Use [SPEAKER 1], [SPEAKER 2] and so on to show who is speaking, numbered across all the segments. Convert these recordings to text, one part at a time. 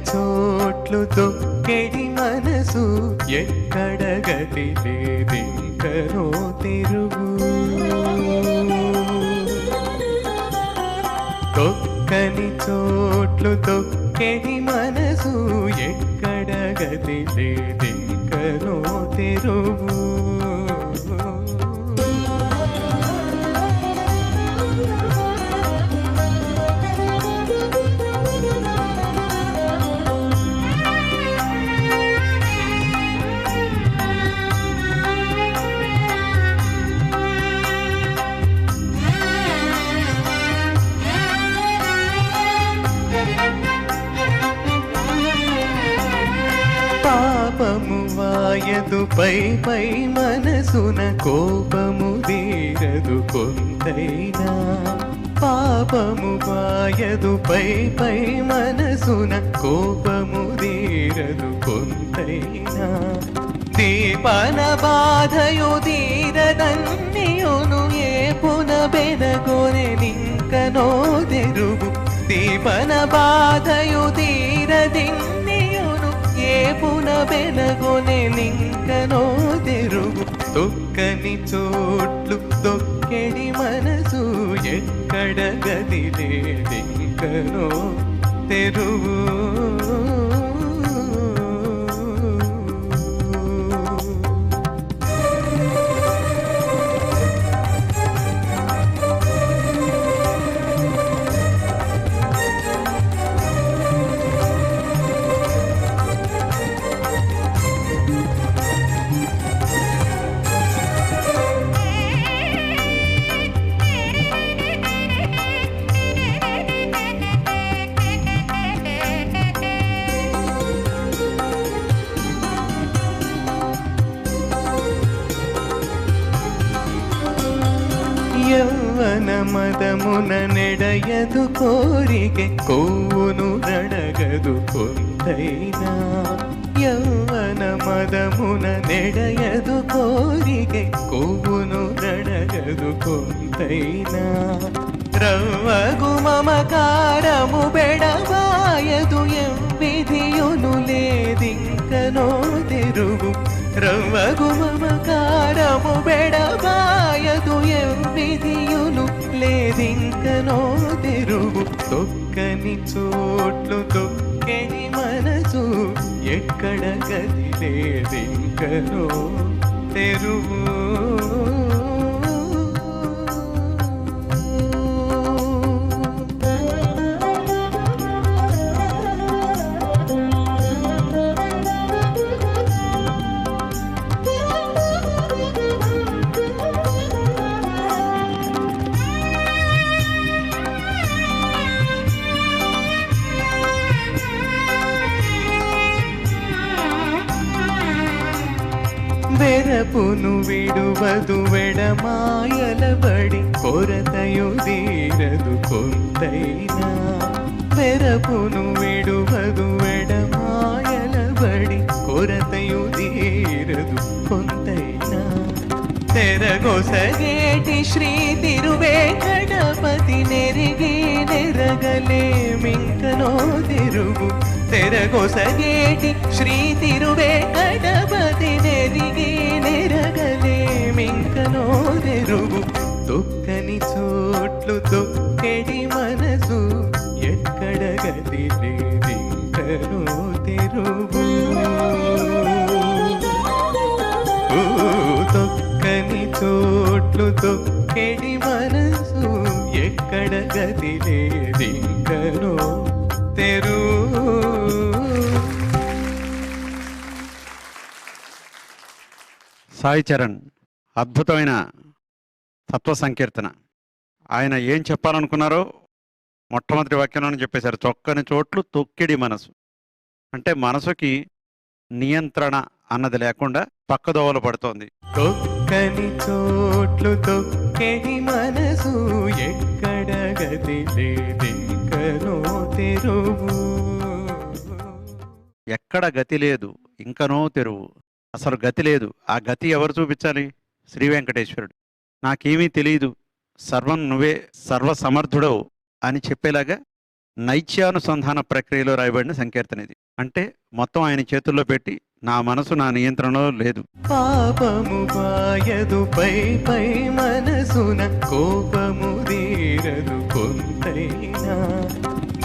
[SPEAKER 1] చోట్లు తొక్కెడి మనసు ఎక్కడ గతి లేదింకనో తిరుగు. తొక్కని చోట్లు తొక్కెడి మనసు ఎక్కడ గతి లేదింకనో తిరుగు. పాపము వాయదు పై పై మనసున కోపము తీరదు కొంతైనా. పాపము వాయదు పై పై మనసున కోపము తీరదు కొంతైనా. దీపన బాధయు తీరదన్నియును ఏ పున బెనగొనె నింకనో తెరుగు. దీపన బాధయు తీరదిన్నియును ఏ పున బెనగొనె నింకనో తెరుగు. తొక్కని చోట్లు తొక్కెడి మనసు ఎక్కడ గది లేదింకనో తెరుగు. యవ్వన మదమున నెడయదు కోరికె కొవ్వును నడగదు కొంతైనా. యవ్వన మదమున నెడయదు కోరికె కొవ్వును నడగదు కొంతైనా. రవ్వగు మమకారము బెడబాయదు ఎవ్విధియును లేదింకనో తెరుగు. రవ్వగు మమకారము బెడబాయదు ఎవ్విధియును లేదింకనో తెరుగు. తొక్కని చోట్లు తొక్కెని మనసు ఎక్కడ గది లేదింకనో తెరుగు. వెరపును విడువదు వెడమాయలబడి కొరతయు తీరదు కొంతైనా. వెరపును విడువదు వెడమాయలబడి కొరతయు తీరదు కొంతైనా. తెరగొసగేటి శ్రీ తిరువేంకటపతి నెరిగి నెరగలేమింకనో తిరుగు. తెరగొసగేటి శ్రీ తిరువేంకటపతి నెరిగి నెరగలేమింకనో తెరుగు. తొక్కని చోట్లు తొక్కెడి మనసు ఎక్కడ గది లేదింకనో తెరుగు. తొక్కని చోట్లు తొక్కెడి మనసు ఎక్కడ గది లేదింకనో తెరుగు.
[SPEAKER 2] సాయి చరణ్ అద్భుతమైన తత్వ సంకీర్తన. ఆయన ఏం చెప్పాలనుకున్నారో మొట్టమొదటి వాక్యంలోనే చెప్పేశారు. తొక్కని చోట్లు తొక్కిడి మనసు అంటే మనసుకి నియంత్రణ అన్నది లేకుండా పక్కదోవలు పడుతోంది.
[SPEAKER 1] తొక్కని చోట్లు తొక్కెడి మనసు ఎక్కడ గతి లేదింకనో తెరుగు.
[SPEAKER 2] ఎక్కడ గతి లేదు ఇంకనో తెరువు. అసలు గతి లేదు. ఆ గతి ఎవరు చూపించాలి? శ్రీ వెంకటేశ్వరుడు. నాకేమీ తెలియదు, సర్వం నువ్వే, సర్వసమర్థుడవు అని చెప్పేలాగా నైత్యానుసంధాన ప్రక్రియలో రాయబడిన సంకీర్తన ఇది. అంటే మొత్తం ఆయన చేతుల్లో పెట్టి నా మనసు నా నియంత్రణలో లేదు.
[SPEAKER 1] పాపము బాయదు పై పై మనసున కోపము తీరదు కొంతైనా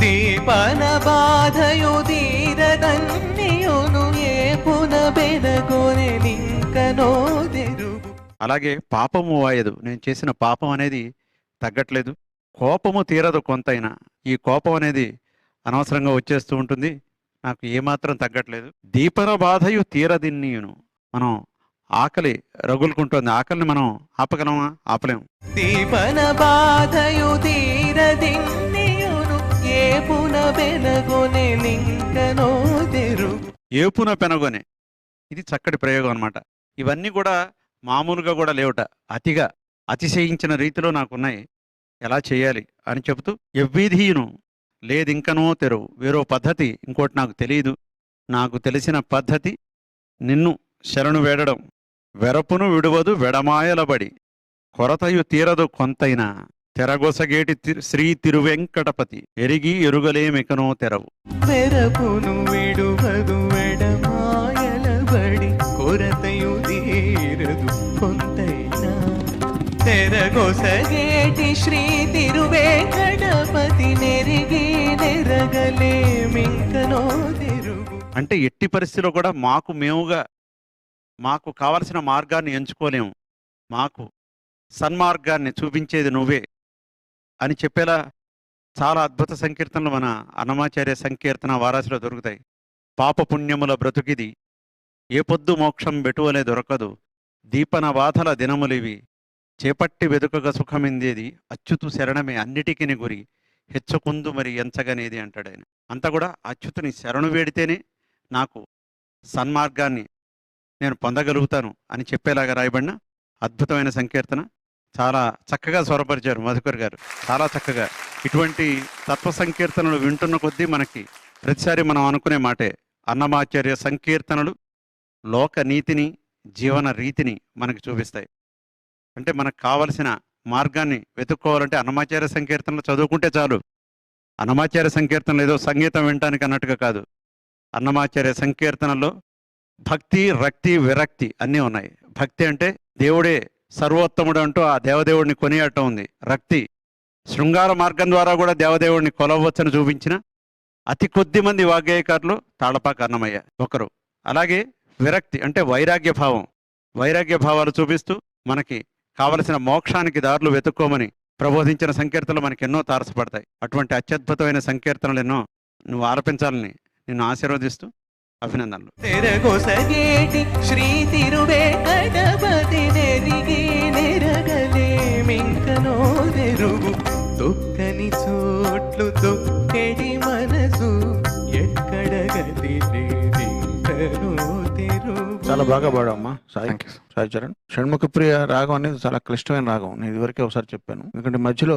[SPEAKER 1] దీపన బాధయు తీరదన్నియును ఏ పున బెనగొనె నింకనో తెరుగు.
[SPEAKER 2] అలాగే పాపము వాయదు, నేను చేసిన పాపం అనేది తగ్గట్లేదు. కోపము తీరదు కొంతైనా, ఈ కోపం అనేది అనవసరంగా వచ్చేస్తూ ఉంటుంది, నాకు ఏమాత్రం తగ్గట్లేదు. దీపన బాధయు తీరదిన్నీయును. మనం ఆకలి రగులుకుంటుంది, ఆకలిని మనం ఆపగలమా? ఆపలేము.
[SPEAKER 1] దీపన బాధయు తీరదిన్నియును ఏ పున బెనగొనె నింకనో తెరుగు.
[SPEAKER 2] ఏపున పెనగొనే, ఇది చక్కటి ప్రయోగం అన్నమాట. ఇవన్నీ కూడా మామూలుగా కూడా లేవుట, అతిగా అతిశయించిన రీతిలో నాకున్నాయి, ఎలా చేయాలి అని చెబుతూ ఎవ్విధీను లేదింకనో తెరువు, వేరో పద్ధతి ఇంకోటి నాకు తెలియదు, నాకు తెలిసిన పద్ధతి నిన్ను శరణు వేడడం, వెరపును విడువదు వెడమాయలబడి కొరతయు తీరదు కొంతైనా తెరగొసగేటి శ్రీ తిరువెంకటపతి ఎరిగి ఎరుగలేమికనో తెరవు.
[SPEAKER 1] వెరపును విడువదు వెడమాయలబడి కొరతయు తీరదు కొంతైనా తెరగొసగేటి శ్రీ తిరువేంకటపతి నెరిగి నెరగలేమింకనో తెరుగు.
[SPEAKER 2] అంటే ఎట్టి పరిస్థితిలో కూడా మాకు కావలసిన మార్గాన్ని ఎంచుకోలేము, మాకు సన్మార్గాన్ని చూపించేది నువ్వే అని చెప్పేలా చాలా అద్భుత సంకీర్తనలు మన అన్నమాచార్య సంకీర్తన వారాసిలో దొరుకుతాయి. పాపపుణ్యముల బ్రతుకిది, ఏ పొద్దు మోక్షం బెటువలే దొరకదు, దీపన బాధల దినములివి, చేపట్టి వెదుకగా సుఖమిందేది, అచ్యుతు శరణమే అన్నిటికిని గురి, హెచ్చుకుందు మరి ఎంచగనేది అంటాడు ఆయన. అంతా కూడా అచ్యుతుని శరణు వేడితేనే నాకు సన్మార్గాన్ని నేను పొందగలుగుతాను అని చెప్పేలాగా రాయబడిన అద్భుతమైన సంకీర్తన. చాలా చక్కగా స్వరపరిచారు మధుకర్ గారు, చాలా చక్కగా. ఇటువంటి తత్వ సంకీర్తనలు వింటున్న కొద్దీ మనకి ప్రతిసారి మనం అనుకునే మాటే, అన్నమాచార్య సంకీర్తనలు లోక నీతిని జీవన రీతిని మనకి చూపిస్తాయి. అంటే మనకు కావలసిన మార్గాన్ని వెతుక్కోవాలంటే అన్నమాచార్య సంకీర్తనలు చదువుకుంటే చాలు. అన్నమాచార్య సంకీర్తనలు ఏదో సంగీతం వినటానికి అన్నట్టుగా కాదు, అన్నమాచార్య సంకీర్తనలో భక్తి రక్తి విరక్తి అన్నీ ఉన్నాయి. భక్తి అంటే దేవుడే సర్వోత్తముడు అంటూ ఆ దేవదేవుడిని కొనియాడటం ఉంది. రక్తి శృంగార మార్గం ద్వారా కూడా దేవదేవుడిని కొలవచ్చని చూపించిన అతి కొద్ది మంది వాగ్గేయకారులు తాళపాక అన్నమయ్య ఒకరు. అలాగే విరక్తి అంటే వైరాగ్య భావం, వైరాగ్య భావాలు చూపిస్తూ మనకి కావలసిన మోక్షానికి దారులు వెతుక్కోమని ప్రబోధించిన సంకీర్తనలు మనకి ఎన్నో తారసపడతాయి. అటువంటి అత్యద్భుతమైన సంకీర్తనలు ఎన్నో నువ్వు ఆలపించాలని నిన్ను ఆశీర్వదిస్తూ అభినందనలు.
[SPEAKER 1] తెరగొసగేటి శ్రీ తిరువేంకటపతి నెరిగి నెరగలేమింకనో తెరుగు. తొక్కని చోట్లు తొక్కెడి మనసు ఎక్కడ గతి లేదింకనో తెరుగు.
[SPEAKER 3] చాలా బాగా పాడామ్మా సాయి సాయి చరణ్. షణ్ముఖ ప్రియ రాగం అనేది చాలా క్లిష్టమైన రాగం, నేను ఇదివరకే ఒకసారి చెప్పాను. ఎందుకంటే మధ్యలో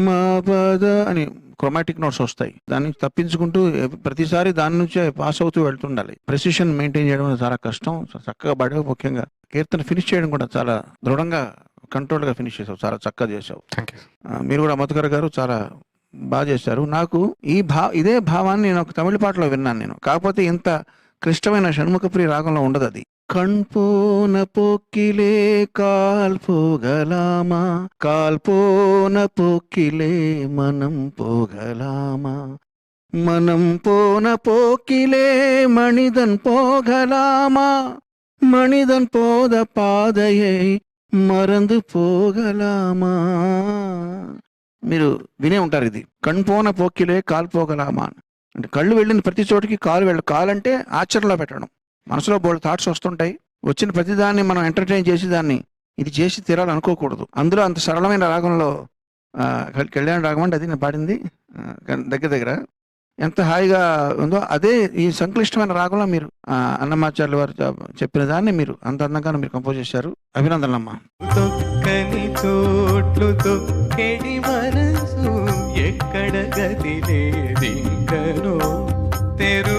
[SPEAKER 3] మా బాధ అని క్రోమాటిక్ నోట్స్ వస్తాయి, దాని నుంచి తప్పించుకుంటూ ప్రతిసారి దాని నుంచే పాస్ అవుతూ వెళ్తుండాలి. ప్రెసిషన్ మెయింటైన్ చేయడం చాలా కష్టం. చక్కగా పాడావు, ముఖ్యంగా కీర్తన ఫినిష్ చేయడం కూడా చాలా దృఢంగా కంట్రోల్ గా ఫినిష్ చేసావు, చాలా చక్కగా చేసావు. మీరు కూడా మధుకర్ గారు చాలా బాగా చేశారు. నాకు ఇదే భావాన్ని నేను ఒక తమిళ పాటలో విన్నాను నేను, కాకపోతే ఇంత క్లిష్టమైన షణ్ముఖప్రియ రాగంలో ఉండదు అది. కణ్పోన పోక్కిలే కాల్పోగలామా, కాల్పోన పోక్కిలే మనం పోగలామా, మనం పోన పోక్కిలే మణిదన్ పోగలామా, మణిదన్ పోద పాదయే మరందు పోగలామా. మీరు వినే ఉంటారు ఇది, కణ్పోన పోక్కిలే కాల్పోగలామా అంటే కళ్ళు వెళ్ళిన ప్రతి చోటికి కాలంటే ఆచరణలో పెట్టడం. మనసులో బోల్డ్ థాట్స్ వస్తుంటాయి, వచ్చిన ప్రతిదాన్ని మనం ఎంటర్టైన్ చేసి దాన్ని ఇది చేసి తీరాలనుకోకూడదు. అందులో అంత సరళమైన రాగంలో కళ్యాణ రాగం అంటే అది నేను పాడింది దగ్గర ఎంత హాయిగా ఉందో, అదే ఈ సంక్లిష్టమైన రాగంలో మీరు అన్నమాచార్యుల వారు చెప్పిన దాన్ని మీరు అంత అందంగా మీరు కంపోజ్ చేశారు. అభినందనమ్మా.
[SPEAKER 1] తొక్కని చోట్లు తొక్కెడి మనసు ఎక్కడ గతి లేదింకనో తెరు